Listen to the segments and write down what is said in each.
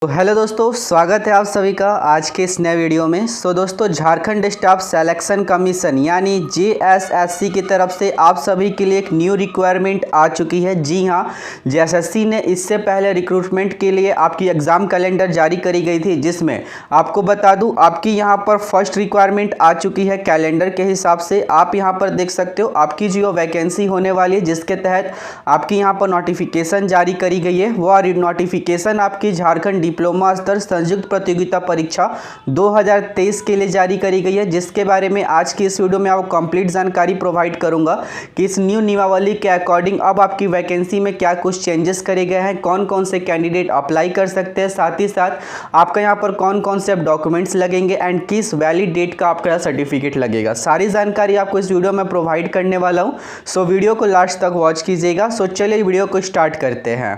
तो हेलो दोस्तों, स्वागत है आप सभी का आज के इस नए वीडियो में। दोस्तों, झारखंड स्टाफ सिलेक्शन कमीशन यानी जेएसएससी की तरफ से आप सभी के लिए एक न्यू रिक्वायरमेंट आ चुकी है। जी हां, जेएसएससी ने इससे पहले रिक्रूटमेंट के लिए आपकी एग्ज़ाम कैलेंडर जारी करी गई थी, जिसमें आपको बता दूं आपकी यहां पर फर्स्ट रिक्वायरमेंट आ चुकी है। कैलेंडर के हिसाब से आप यहां पर देख सकते हो आपकी जो वैकेंसी होने वाली है, जिसके तहत आपकी यहां पर नोटिफिकेशन जारी करी गई है। वह नोटिफिकेशन आपकी झारखंड डिप्लोमा स्तर संयुक्त प्रतियोगिता परीक्षा 2023 के लिए जारी करी गई है, जिसके बारे में आज की इस वीडियो में आपको कंप्लीट जानकारी प्रोवाइड करूंगा कि इस न्यू नियमावली के अकॉर्डिंग अब आपकी वैकेंसी में क्या कुछ चेंजेस करे गए हैं, कौन कौन से कैंडिडेट अप्लाई कर सकते हैं, साथ ही साथ आपका यहाँ पर कौन कौन से डॉक्यूमेंट्स लगेंगे एंड किस वैलिड डेट का आपका सर्टिफिकेट लगेगा। सारी जानकारी आपको इस वीडियो में प्रोवाइड करने वाला हूँ। सो वीडियो को लास्ट तक वॉच कीजिएगा। सो चलिए वीडियो को स्टार्ट करते हैं।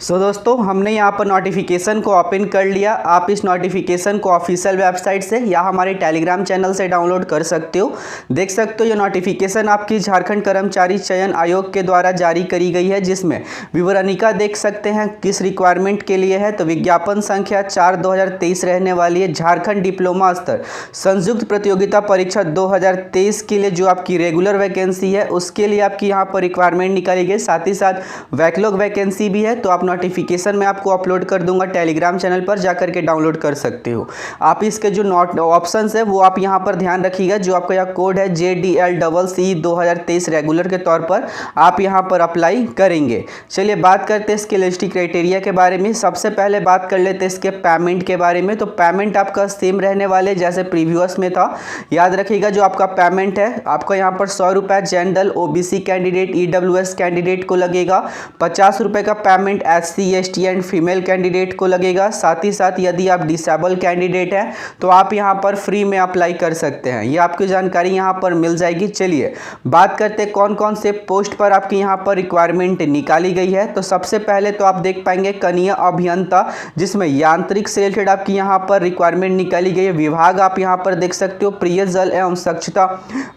दोस्तों, हमने यहाँ पर नोटिफिकेशन को ओपन कर लिया। आप इस नोटिफिकेशन को ऑफिशियल वेबसाइट से या हमारे टेलीग्राम चैनल से डाउनलोड कर सकते हो। देख सकते हो ये नोटिफिकेशन आपकी झारखंड कर्मचारी चयन आयोग के द्वारा जारी करी गई है, जिसमें विवरणिका देख सकते हैं किस रिक्वायरमेंट के लिए है। तो विज्ञापन संख्या 4/2023 रहने वाली है। झारखंड डिप्लोमा स्तर संयुक्त प्रतियोगिता परीक्षा 2023 के लिए जो आपकी रेगुलर वैकेंसी है, उसके लिए आपकी यहाँ पर रिक्वायरमेंट निकाली गई। साथ ही साथ बैकलॉग वैकेंसी भी है, तो आप नोटिफिकेशन में आपको अपलोड कर दूंगा टेलीग्राम चैनल पर, जाकर के डाउनलोड कर सकते हो। आप इसके जो ऑप्शंस है वो आप यहां पर ध्यान रखिएगा। जो आपका यह कोड है JDLCC 2023 रेगुलर के तौर पर आप यहां पर अप्लाई करेंगे। चलिए बात करते हैं इसके एलिजिबिलिटी क्राइटेरिया के बारे में। सबसे पहले बात कर लेते हैं इसके पेमेंट के बारे में। तो पेमेंट आपका सेम रहने वाले जैसे प्रीवियस में था। याद रखिएगा जो आपका पेमेंट है आपका यहाँ पर 100 रुपये general OBC candidate EWS candidate को लगेगा। 50 रुपये का payment SC ST and female candidate को लगेगा। साथ ही साथ यदि आप डिसेबल कैंडिडेट हैं तो आप यहां पर फ्री में अप्लाई कर सकते हैं। ये आपकी जानकारी यहां पर मिल जाएगी। चलिए बात करते हैं कौन कौन से पोस्ट पर आपकी यहां पर रिक्वायरमेंट निकाली गई है। तो सबसे पहले तो आप देख पाएंगे कनीय अभियंता, जिसमें यांत्रिक से रिलेटेड आपकी यहां पर रिक्वायरमेंट निकाली गई है। विभाग आप यहां पर देख सकते हो पेय जल एवं स्वच्छता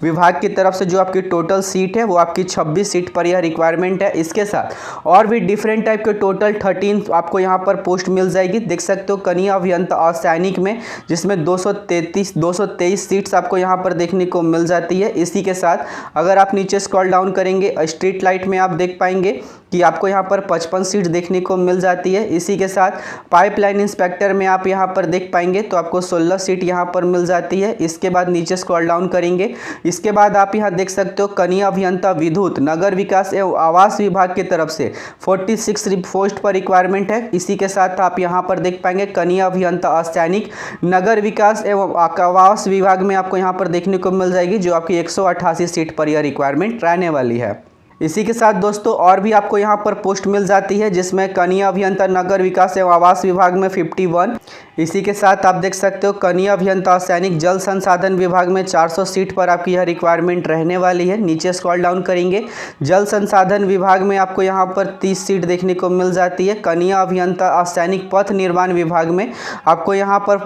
विभाग की तरफ से जो आपकी टोटल सीट है वो आपकी 26 सीट पर यह रिक्वायरमेंट है। इसके साथ और भी डिफरेंट टाइप के टोटल 13 आपको यहाँ पर पोस्ट मिल जाएगी। देख सकते हो कनीय अभियंता असैनिक में, जिसमें 223 सीट्स आपको यहाँ पर देखने को मिल जाती है। इसी के साथ अगर आप नीचे स्क्रॉल डाउन करेंगे स्ट्रीट लाइट में आप देख पाएंगे कि आपको यहाँ पर 55 सीट देखने को मिल जाती है। इसी के साथ पाइपलाइन इंस्पेक्टर में आप यहाँ पर देख पाएंगे तो आपको 16 सीट यहाँ पर मिल जाती है। इसके बाद नीचे स्क्रॉल डाउन करेंगे, इसके बाद आप यहाँ देख सकते हो कनीय अभियंता विद्युत नगर विकास एवं आवास विभाग की तरफ से 46 पोस्ट पर रिक्वायरमेंट है। इसी के साथ आप यहाँ पर देख पाएंगे कनीय अभियंता असैनिक नगर विकास एवं आवास विभाग में आपको यहाँ पर देखने को मिल जाएगी, जो आपकी 188 सीट पर यह रिक्वायरमेंट रहने वाली है। इसी के साथ दोस्तों और भी आपको यहाँ पर पोस्ट मिल जाती है, जिसमें कनीय अभियंता नगर विकास एवं आवास विभाग में 51। इसी के साथ आप देख सकते हो कनीय अभियंता सैनिक जल संसाधन विभाग में 400 सीट पर आपकी यह रिक्वायरमेंट रहने वाली है। नीचे स्क्रॉल डाउन करेंगे जल संसाधन विभाग में आपको यहाँ पर 30 सीट देखने को मिल जाती है। कनीय अभियंता सैनिक पथ निर्माण विभाग में आपको यहाँ पर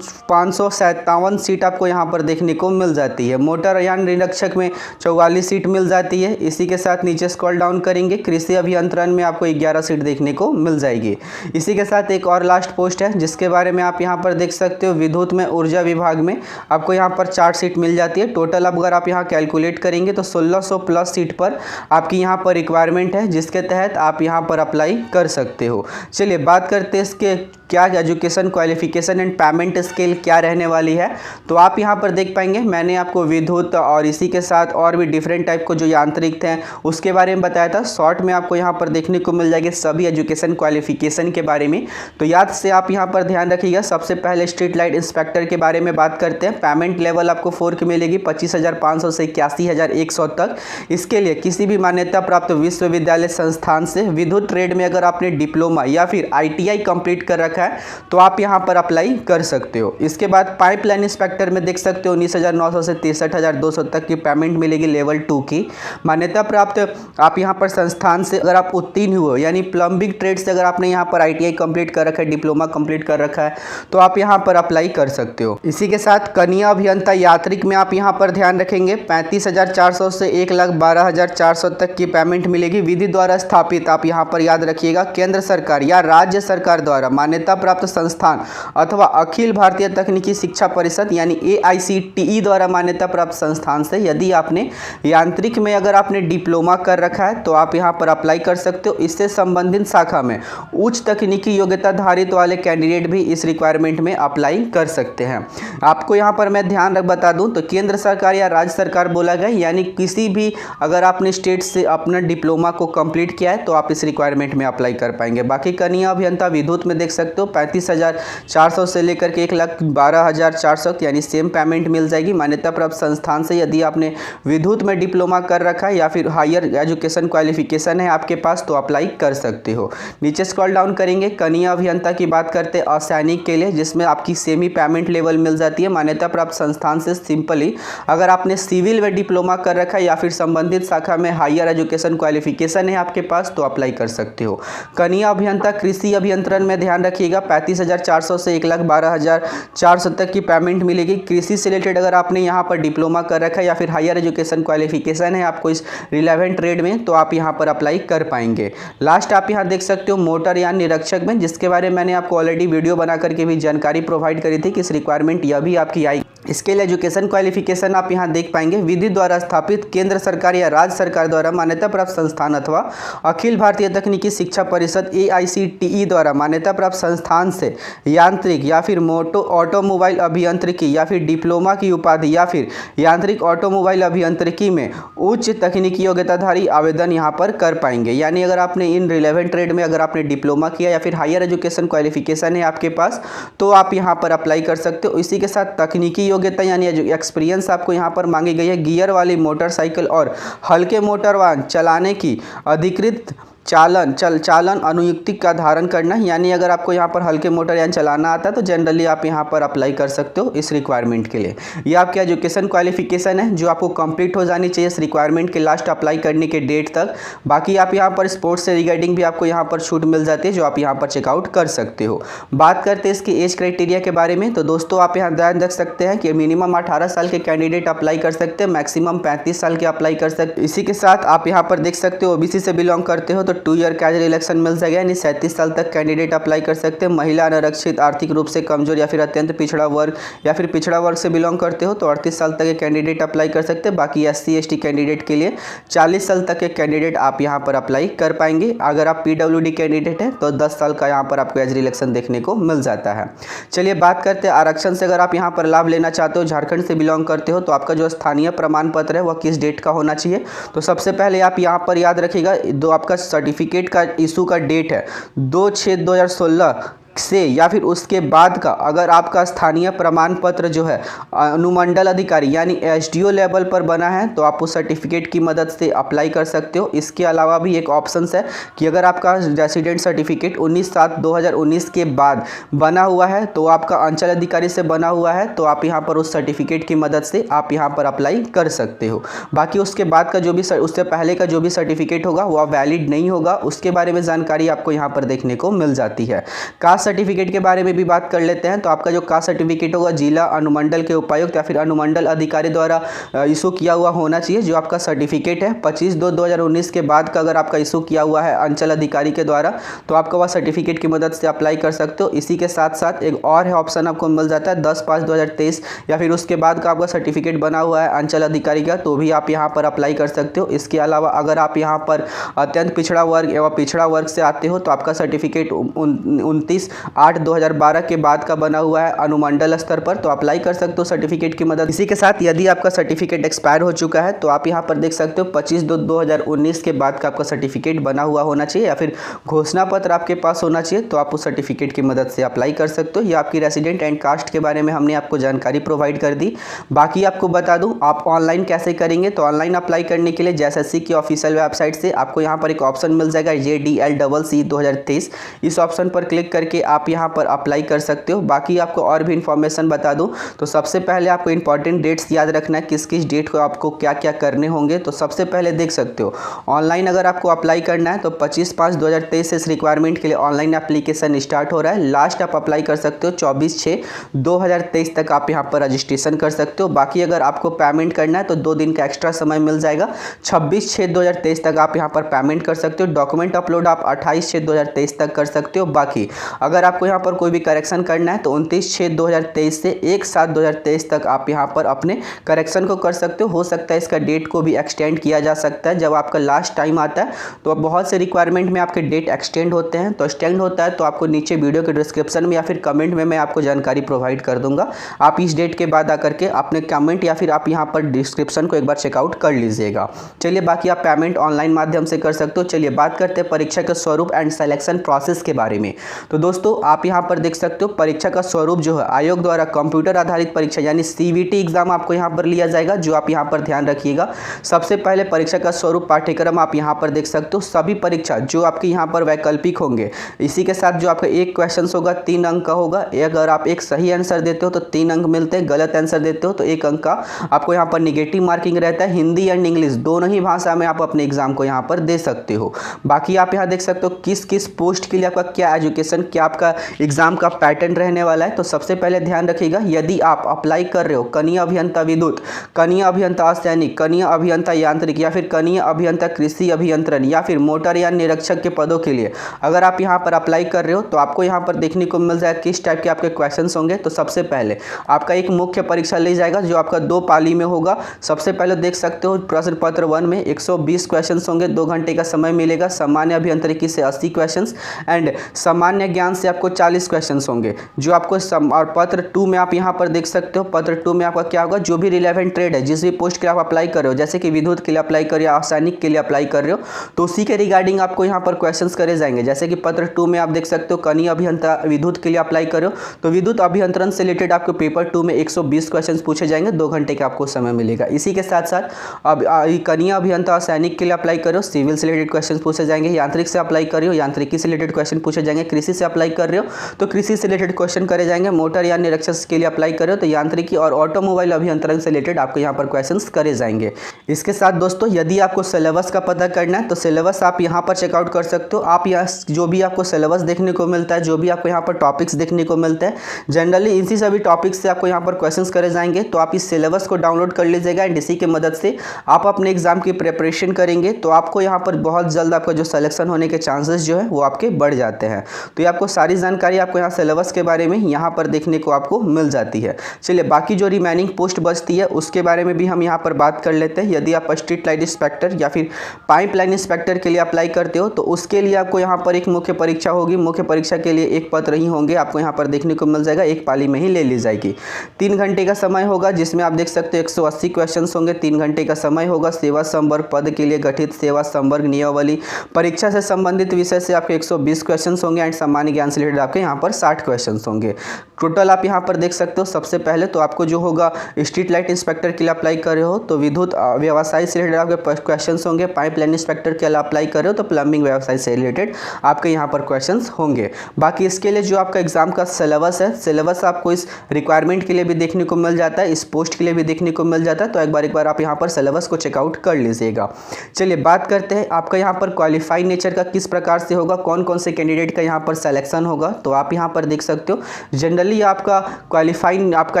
557 सीट आपको यहाँ पर देखने को मिल जाती है। मोटरयान निरीक्षक में 44 सीट मिल जाती है। इसी के साथ नीचे स्क्रॉल डाउन करेंगे कृषि अभियंत्रण में आपको 11 सीट देखने को मिल जाएगी। इसी के साथ एक और लास्ट पोस्ट है जिसके बारे में आप यहाँ पर देख सकते हो विद्युत में ऊर्जा विभाग में आपको यहाँ पर 4 सीट मिल जाती है। टोटल अगर आप यहाँ कैलकुलेट करेंगे तो 1600 प्लस सीट पर आपकी यहाँ पर रिक्वायरमेंट है, जिसके तहत आप यहाँ पर अप्लाई कर सकते हो। चलिए बात करते हैं इसके क्या education qualification and payment scale क्या रहने वाली है। तो आप यहाँ पर देख पाएंगे मैंने आपको विद्युत और इसी के साथ और भी डिफरेंट टाइप को जो यांत्रिक थे उसके बारे में बताया था। शॉर्ट में आपको यहाँ पर देखने को मिल जाएगी सभी एजुकेशन क्वालिफिकेशन के बारे में। तो याद से आप यहाँ पर ध्यान रखिएगा। सबसे पहले स्ट्रीट लाइट इंस्पेक्टर के बारे में बात करते हैं। पेमेंट लेवल आपको 4 की मिलेगी 25,500 से 81,100 तक। इसके लिए किसी भी मान्यता प्राप्त विश्वविद्यालय संस्थान से विद्युत ट्रेड में अगर आपने डिप्लोमा या फिर ITI कंप्लीट कर रखा है तो आप यहां पर अप्लाई कर सकते हो। इसके बाद पाइपलाइन इंस्पेक्टर में देख सकते हो 19,900 से 63,200 तक की पेमेंट मिलेगी लेवल 2 की। मान्यता प्राप्त आप यहां पर संस्थान से अगर आप उत्तीर्ण हुए यानी प्लम्बिंग ट्रेड से अगर आपने यहां पर ITI कंप्लीट कर रखा है, डिप्लोमा कंप्लीट कर रखा है तो आप यहां पर अप्लाई कर सकते हो। इसी के साथ कनीय अभियंता यात्रिक में आप यहां पर ध्यान रखेंगे 35,400 से 1,12,400 तक की पेमेंट मिलेगी। विधि द्वारा स्थापित आप यहां पर याद रखिएगा केंद्र सरकार या राज्य सरकार द्वारा मान्यता मान्यता प्राप्त संस्थान अथवा अखिल भारतीय तकनीकी शिक्षा परिषद यानी AICTE द्वारा मान्यता प्राप्त संस्थान से यदि आपने यांत्रिक में अगर आपने डिप्लोमा कर रखा है तो आप यहाँ पर अप्लाई कर सकते हो। इससे संबंधित शाखा में उच्च तकनीकी योग्यता धारित वाले कैंडिडेट भी इस रिक्वायरमेंट में अप्लाई कर सकते हैं। आपको यहाँ पर मैं ध्यान बता दूं तो केंद्र सरकार या राज्य सरकार बोला गया, यानी किसी भी अगर आपने स्टेट से अपना डिप्लोमा को कंप्लीट किया है तो आप इस रिक्वायरमेंट में अप्लाई कर पाएंगे। बाकी कनीय अभियंता विद्युत में देख सकते हो 35,400 से लेकर के 1,12,400 यानी सेम पेमेंट मिल जाएगी मान्यता प्राप्त संस्थान से यदि आपने विद्युत में डिप्लोमा कर रखा है या फिर हायर एजुकेशन क्वालिफिकेशन है आपके पास तो अप्लाई कर सकते हो। नीचे स्क्रॉल डाउन करेंगे, कनीय अभियंता की बात करते हैं असैनिक के लिए, जिसमें आपकी सेमी पेमेंट लेवल मिल जाती है मान्यता प्राप्त संस्थान से। सिंपली अगर आपने सिविल में डिप्लोमा कर रखा है या फिर संबंधित शाखा में हायर एजुकेशन क्वालिफिकेशन है आपके पास तो अप्लाई कर सकते हो। कनीय अभियंता कृषि अभियंत्रण में ध्यान रखिएगा 35,400 से 1,12,400 तक की पेमेंट मिलेगी। कृषि से रिलेटेड अगर आपने यहाँ पर डिप्लोमा कर रखा है या फिर हायर एजुकेशन क्वालिफिकेशन है आपको इस रिलेवेंट ट्रेड में तो आप यहाँ पर अप्लाई कर पाएंगे। लास्ट आप यहाँ देख सकते हो मोटर यान निरीक्षक में, जिसके बारे में मैंने आपको ऑलरेडी वीडियो बना करके भी जानकारी प्रोवाइड करी थी कि इस रिक्वायरमेंट यह भी आपकी आई। इसके लिए एजुकेशन क्वालिफिकेशन आप यहाँ देख पाएंगे विधि द्वारा स्थापित केंद्र सरकार या राज्य सरकार द्वारा मान्यता प्राप्त संस्थान अथवा अखिल भारतीय तकनीकी शिक्षा परिषद AICTE द्वारा मान्यता प्राप्त संस्थान से यांत्रिक या फिर ऑटोमोबाइल अभियांत्रिकी या फिर डिप्लोमा की उपाधि या फिर यांत्रिक ऑटोमोबाइल अभियांत्रिकी में उच्च तकनीकी योग्यताधारी आवेदन यहाँ पर कर पाएंगे। यानी अगर आपने इन रिलेवेंट ट्रेड में अगर आपने डिप्लोमा किया या फिर हायर एजुकेशन क्वालिफिकेशन है आपके पास तो आप यहाँ पर अप्लाई कर सकते हो। इसी के साथ तकनीकी योग्यता यानी एक्सपीरियंस आपको यहाँ पर मांगी गई है। गियर वाली मोटरसाइकिल और हल्के मोटर वाहन चलाने की अधिकृत चालन अनुयुक्ति का धारण करना, यानी अगर आपको यहाँ पर हल्के मोटरयान चलाना आता है तो जनरली आप यहाँ पर अप्लाई कर सकते हो इस रिक्वायरमेंट के लिए। ये आपकी एजुकेशन क्वालिफिकेशन है जो आपको कंप्लीट हो जानी चाहिए इस रिक्वायरमेंट के लास्ट अप्लाई करने के डेट तक। बाकी आप यहाँ पर स्पोर्ट्स से रिगार्डिंग भी आपको यहाँ पर छूट मिल जाती है जो आप यहाँ पर चेकआउट कर सकते हो। बात करते हैं इसकी एज क्राइटेरिया के बारे में तो दोस्तों आप यहाँ ध्यान रख सकते हैं कि मिनिमम 18 साल के कैंडिडेट अप्लाई कर सकते हैं, मैक्सिमम 35 साल के अप्लाई कर सकते हैं। इसी के साथ आप यहाँ पर देख सकते हो OBC से बिलोंग करते हो तो 2 ईयर कैजुअल इलेक्शन मिल जाएगा, यानी 37 साल तक कैंडिडेट अप्लाई कर सकते हैं। महिला अनारक्षित आर्थिक रूप से कमजोर या फिर अत्यंत पिछड़ा वर्ग या फिर पिछड़ा वर्ग से बिलोंग करते हो तो 38 साल तक के कैंडिडेट अप्लाई कर सकते हैं। बाकी SC ST कैंडिडेट के लिए 40 साल तक के कैंडिडेट आप यहाँ पर अप्लाई कर पाएंगे। अगर आप PWD कैंडिडेट हैं तो 10 साल का यहाँ पर आपको एज रिलेक्शन देखने को मिल जाता है। चलिए बात करते हैं आरक्षण से। अगर आप यहाँ पर लाभ लेना चाहते हो, झारखंड से बिलोंग करते हो तो आपका जो स्थानीय प्रमाण पत्र है वह किस डेट का होना चाहिए। तो सबसे पहले आप यहाँ पर याद रखिएगा जो आपका सर्टिफिकेट का इशू का डेट है 2/6/2016 से या फिर उसके बाद का अगर आपका स्थानीय प्रमाण पत्र जो है अनुमंडल अधिकारी यानी SDO लेवल पर बना है तो आप उस सर्टिफिकेट की मदद से अप्लाई कर सकते हो। इसके अलावा भी एक ऑप्शन है कि अगर आपका रेसिडेंट सर्टिफिकेट 19/7/2019 के बाद बना हुआ है तो आपका अंचल अधिकारी से बना हुआ है तो आप यहाँ पर उस सर्टिफिकेट की मदद से आप यहाँ पर अप्लाई कर सकते हो। बाकी उसके बाद का जो भी उससे पहले का जो भी सर्टिफिकेट होगा वह वैलिड नहीं होगा, उसके बारे में जानकारी आपको यहाँ पर देखने को मिल जाती है। कास्ट सर्टिफिकेट के बारे में भी बात कर लेते हैं तो आपका जो कास्ट सर्टिफिकेट होगा जिला अनुमंडल के उपायुक्त या फिर अनुमंडल अधिकारी द्वारा इशू किया हुआ होना चाहिए। जो आपका सर्टिफिकेट है 25/2/2019 के बाद का अगर आपका इशू किया हुआ है अंचल अधिकारी के द्वारा तो आपका वह सर्टिफिकेट की मदद से अप्लाई कर सकते हो। इसी के साथ साथ एक और है ऑप्शन आपको मिल जाता है 10/5/2023 या फिर उसके बाद का आपका सर्टिफिकेट बना हुआ है अंचल अधिकारी का तो भी आप यहाँ पर अप्लाई कर सकते हो। इसके अलावा अगर आप यहाँ पर अत्यंत पिछड़ा वर्ग एवं पिछड़ा वर्ग से आते हो तो आपका सर्टिफिकेट 29/8/2012 के बाद का बना हुआ है अनुमंडल स्तर पर तो अप्लाई कर सकते हो सर्टिफिकेट की मदद। इसी के साथ यदि आपका सर्टिफिकेट एक्सपायर हो चुका है तो आप यहाँ पर देख सकते हो 25/2/2019 के बाद का आपका सर्टिफिकेट बना हुआ होना चाहिए या फिर घोषणा पत्र आपके पास होना चाहिए तो आप उस सर्टिफिकेट की मदद से अप्लाई कर सकते हो। ये आपकी रेसिडेंट एंड कास्ट के बारे में हमने आपको जानकारी प्रोवाइड कर दी। बाकी आपको बता दूं आप ऑनलाइन कैसे करेंगे तो ऑनलाइन अप्लाई करने के लिए JSSC की ऑफिशियल वेबसाइट से आपको यहाँ पर एक ऑप्शन मिल जाएगा JDLCC 2023, इस ऑप्शन पर क्लिक करके आप यहाँ पर अप्लाई कर सकते हो। बाकी आपको और भी इंफॉर्मेशन बता दूं तो सबसे पहले आपको इंपॉर्टेंट डेट्स याद रखना है किस किस डेट को आपको क्या क्या करने होंगे। तो सबसे पहले देख सकते हो ऑनलाइन अगर आपको अप्लाई करना है तो 25/5/2023 से इस रिक्वायरमेंट के लिए ऑनलाइन एप्लीकेशन स्टार्ट हो रहा है। लास्ट आप अप्लाई कर सकते हो 24/6/2023 तक आप यहाँ पर रजिस्ट्रेशन कर सकते हो। बाकी अगर आपको पेमेंट करना है तो 2 दिन का एक्स्ट्रा समय मिल जाएगा, 26/6/2023 तक आप यहाँ पर पेमेंट कर सकते हो। डॉक्यूमेंट अपलोड आप 28/6/2023 तक कर सकते हो। बाकी अगर आपको यहाँ पर कोई भी करेक्शन करना है तो 29/6/2023 से 1/7/2023 तक आप यहाँ पर अपने करेक्शन को कर सकते हो सकता है इसका डेट को भी एक्सटेंड किया जा सकता है। जब आपका लास्ट टाइम आता है तो बहुत से रिक्वायरमेंट में आपके डेट एक्सटेंड होते हैं, तो एक्सटेंड होता है तो आपको नीचे वीडियो के डिस्क्रिप्शन में या फिर कमेंट में मैं आपको जानकारी प्रोवाइड कर दूंगा। आप इस डेट के बाद आकर के अपने कमेंट या फिर आप यहाँ पर डिस्क्रिप्शन को एक बार चेकआउट कर लीजिएगा। चलिए बाकी आप पेमेंट ऑनलाइन माध्यम से कर सकते हो। चलिए बात करते हैं परीक्षा के स्वरूप एंड सिलेक्शन प्रोसेस के बारे में। तो दोस्तों आप यहाँ पर देख सकते हो परीक्षा का स्वरूप जो है आयोग द्वारा कंप्यूटर आधारित परीक्षा यानी CVT एग्जाम आपको यहाँ पर लिया जाएगा, जो आप यहाँ पर ध्यान रखिएगा। सबसे पहले परीक्षा का स्वरूप पाठ्यक्रम आप यहाँ पर देख सकते हो। सभी परीक्षा जो आपके यहाँ पर वैकल्पिक होंगे, इसी के साथ जो आपका एक क्वेश्चन होगा 3 अंक का होगा। अगर आप एक सही आंसर देते हो तो 3 अंक मिलते हैं, गलत आंसर देते हो तो 1 अंक का आपको यहाँ पर निगेटिव मार्किंग रहता है। हिंदी एंड इंग्लिश दोनों ही भाषा में आप अपने एग्जाम को यहाँ पर दे सकते हो। बाकी आप यहाँ देख सकते हो किस किस पोस्ट के लिए आपका क्या एजुकेशन, क्या आपका एग्जाम का पैटर्न रहने वाला है। तो सबसे पहले ध्यान रखिएगा, यदि आप अप्लाई कर रहे हो कनीय अभियंता विद्युत, कनीय अभियंता असैनिक, कनीय अभियंता यांत्रिक या फिर कनीय अभियंता कृषि अभियंत्रण या फिर मोटरयान निरीक्षक के पदों के लिए अगर आप यहाँ पर अप्लाई कर रहे हो तो आपको यहाँ पर देखने को मिल जाएगा किस टाइप के आपके क्वेश्चंस होंगे। तो सबसे पहले आपका एक मुख्य परीक्षा ले जाएगा जो आपका 2 पाली में होगा। सबसे पहले देख सकते हो प्रश्न पत्र 1 में 120 क्वेश्चंस होंगे, 2 घंटे का समय मिलेगा। सामान्य अभियांत्रिकी से 80 क्वेश्चंस एंड सामान्य ज्ञान से आपको 40 क्वेश्चंस होंगे जो आपको और पत्र 2 में आप यहाँ पर देख सकते हो। पत्र 2 में आपका क्या होगा, जो भी रिलेवेंट ट्रेड है, जिस भी पोस्ट के लिए आप अप्लाई कर रहे हो, जैसे कि विद्युत के लिए अप्लाई कर रहे हो, रासायनिक के लिए अप्लाई कर रहे हो, तो उसी के रिगार्डिंग आपको यहाँ पर क्वेश्चंस करे जाएंगे। जैसे कि पत्र 2 में आप देख सकते हो कनीय अभियंता विद्युत के लिए अप्लाई कर रहे हो तो विद्युत अभियंत्रण से रिलेटेड आपको पेपर 2 में 120 क्वेश्चंस पूछे जाएंगे, 2 घंटे का आपको समय मिलेगा। इसी के साथ साथ अब कनीय अभियंता सैनिक के लिए अप्लाई कर रहे हो, सिविल से रिलेटेड क्वेश्चन पूछे जाएंगे। यांत्रिक से अप्लाई कर रहे हो, यांत्रिकी से रिलेटेड क्वेश्चन पूछे जाएंगे। कृषि से अप्लाई कर रहे हो तो कृषि से रिलेटेड क्वेश्चन करे जाएंगे। मोटर यान निरीक्षक के लिए अप्लाई कर रहे हो तो यांत्रिकी और ऑटोमोबाइल अभियंत्रण से रिलेटेड आपको यहाँ पर क्वेश्चन करे जाएंगे। इसके साथ दोस्तों यदि आपको सिलेबस का पता करना है तो सिलेबस आप यहाँ पर चेकआउट कर सकते हो। आप यहाँ जो भी आपको सिलेबस देखने को मिलता है, जो भी आपको यहाँ पर टॉपिक्स देखने को मिलते हैं, जनरली इसी सभी टॉपिक्स से आपको यहाँ पर क्वेश्चंस करे जाएंगे। तो आप इस सिलेबस को डाउनलोड कर लीजिएगा एंड इसी की मदद से आप अपने एग्जाम की प्रिपरेशन करेंगे तो आपको यहाँ पर बहुत जल्द आपका जो सिलेक्शन होने के चांसेस जो है वो आपके बढ़ जाते हैं। तो ये आपको सारी जानकारी आपको यहाँ सिलेबस के बारे में यहाँ पर देखने को आपको मिल जाती है। चलिए बाकी जो रिमेनिंग पोस्ट बचती है उसके बारे में भी हम यहाँ पर बात कर लेते हैं। यदि आप स्ट्रीट लाइट इंस्पेक्टर या फिर पाइप लाइन इंस्पेक्टर के लिए अप्लाई करते हो तो उसके लिए आपको यहाँ पर एक मुख्य परीक्षा होगी। मुख्य परीक्षा के लिए एक पत्र ही होंगे, आपको यहाँ पर देखने को मिल जाएगा, एक पाली में ही ले ली जाएगी। 3 घंटे का समय होगा जिसमें आप देख सकते हो 180 क्वेश्चन होंगे। 3 घंटे का समय होगा। सेवा संवर्ग पद के लिए गठित सेवा संवर्ग नियमावली परीक्षा से संबंधित विषय से आपके 120 क्वेश्चन होंगे एंड सामान्य ज्ञान से रिलेटेड आपके यहाँ पर 60 क्वेश्चन होंगे। टोटल आप यहाँ पर देख सकते हो। सबसे पहले तो आपको जो होगा स्ट्रीट लाइट इंस्पेक्टर के लिए अप्लाई कर रहे हो तो विद्युत व्यवसाय से रिलेटेड आपके क्वेश्चन होंगे। पाइप लाइन इंस्पेक्टर के लिए अप्लाई कर रहे हो तो प्लम्बिंग व्यवसाय से रिलेटेड आपके यहाँ पर क्वेश्चन होंगे। बाकी इसके लिए जो आपका एग्जाम का सिलेबस है, सिलेबस आपको इस रिक्वायरमेंट के लिए भी देखने को मिल जाता है, इस पोस्ट के लिए भी देखने को मिल जाता है। तो एक बार आप यहाँ पर सिलेबस को चेकआउट कर लीजिएगा। चलिए बात करते हैं आपका यहाँ पर क्वालिफाइड नेचर का किस प्रकार से होगा, कौन कौन से कैंडिडेट का यहाँ पर सिलेक्शन होगा। तो आप यहाँ पर देख सकते हो जनरली आपका क्वालिफाइंग आपका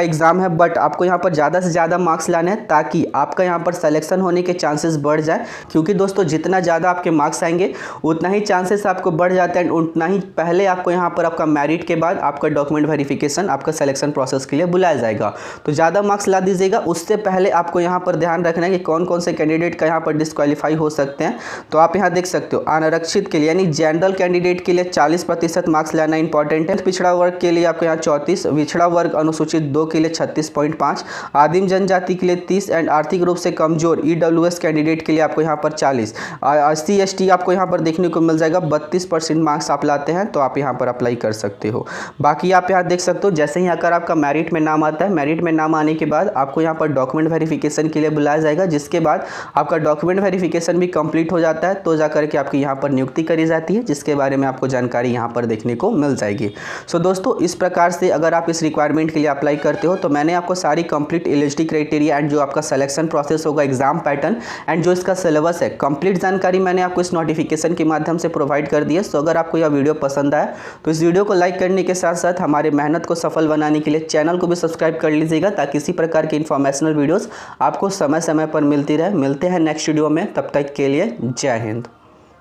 एग्जाम है, बट आपको यहाँ पर ज़्यादा से ज़्यादा मार्क्स लाने हैं ताकि आपका यहाँ पर सिलेक्शन होने के चांसेस बढ़ जाए। क्योंकि दोस्तों जितना ज़्यादा आपके मार्क्स आएंगे उतना ही चांसेस आपको बढ़ जाते हैं, उतना ही पहले आपको यहाँ पर आपका मेरिट के बाद आपका डॉक्यूमेंट वेरिफिकेशन आपका सिलेक्शन प्रोसेस के लिए बुलाया जाएगा। तो ज़्यादा मार्क्स ला दीजिएगा। उससे पहले आपको यहाँ पर ध्यान रखना है कि कौन कौन से कैंडिडेट का यहाँ पर डिस्क्वालीफाई हो सकते हैं। तो आप यहाँ देख सकते हो अनारक्षित के लिए यानी जनरल कैंडिडेट के लिए 40% मार्क्स लाना इंपॉर्टेंट है। पिछड़ा वर्ग के लिए आपको यहाँ 34, पिछड़ा वर्ग अनुसूचित 2 के लिए 36.5, आदिम जनजाति के लिए 30 एंड आर्थिक रूप से कमजोर EWS कैंडिडेट के लिए आपको यहाँ पर 40, SC ST आपको यहाँ पर देखने को मिल जाएगा 32% मार्क्स आप लाते हैं तो आप यहाँ पर अप्लाई कर सकते हो। बाकी आप यहाँ देख सकते हो जैसे ही अगर आपका मेरिट में नाम आता है, मेरिट में नाम आने के बाद आपको यहाँ पर डॉक्यूमेंट वेरिफिकेशन के लिए बुलाया जाएगा, जिसके बाद आपका डॉक्यूमेंट वेरिफिकेशन भी कंप्लीट हो जाता है तो जाकर के आपकी यहाँ पर नियुक्ति करी जाती है, जिसके बारे में आपको जानकारी यहाँ पर देखने को मिल जाएगी। सो दोस्तों इस प्रकार से अगर आप इस रिक्वायरमेंट के लिए अप्लाई करते हो तो मैंने आपको सारी कंप्लीट एलिजिबिलिटी क्राइटेरिया एंड जो आपका सिलेक्शन प्रोसेस होगा, एग्जाम पैटर्न एंड जो इसका सिलेबस है, कंप्लीट जानकारी मैंने आपको इस नोटिफिकेशन के माध्यम से प्रोवाइड कर दी है। सो अगर आपको यह वीडियो पसंद आया तो इस वीडियो को लाइक करने के साथ साथ हमारे मेहनत को सफल बनाने के लिए चैनल को भी सब्सक्राइब कर लीजिएगा ताकि इसी प्रकार की इंफॉर्मेशनल वीडियोस आपको समय समय पर मिलती रहे। मिलते हैं नेक्स्ट वीडियो में, तब तक के लिए जय हिंद।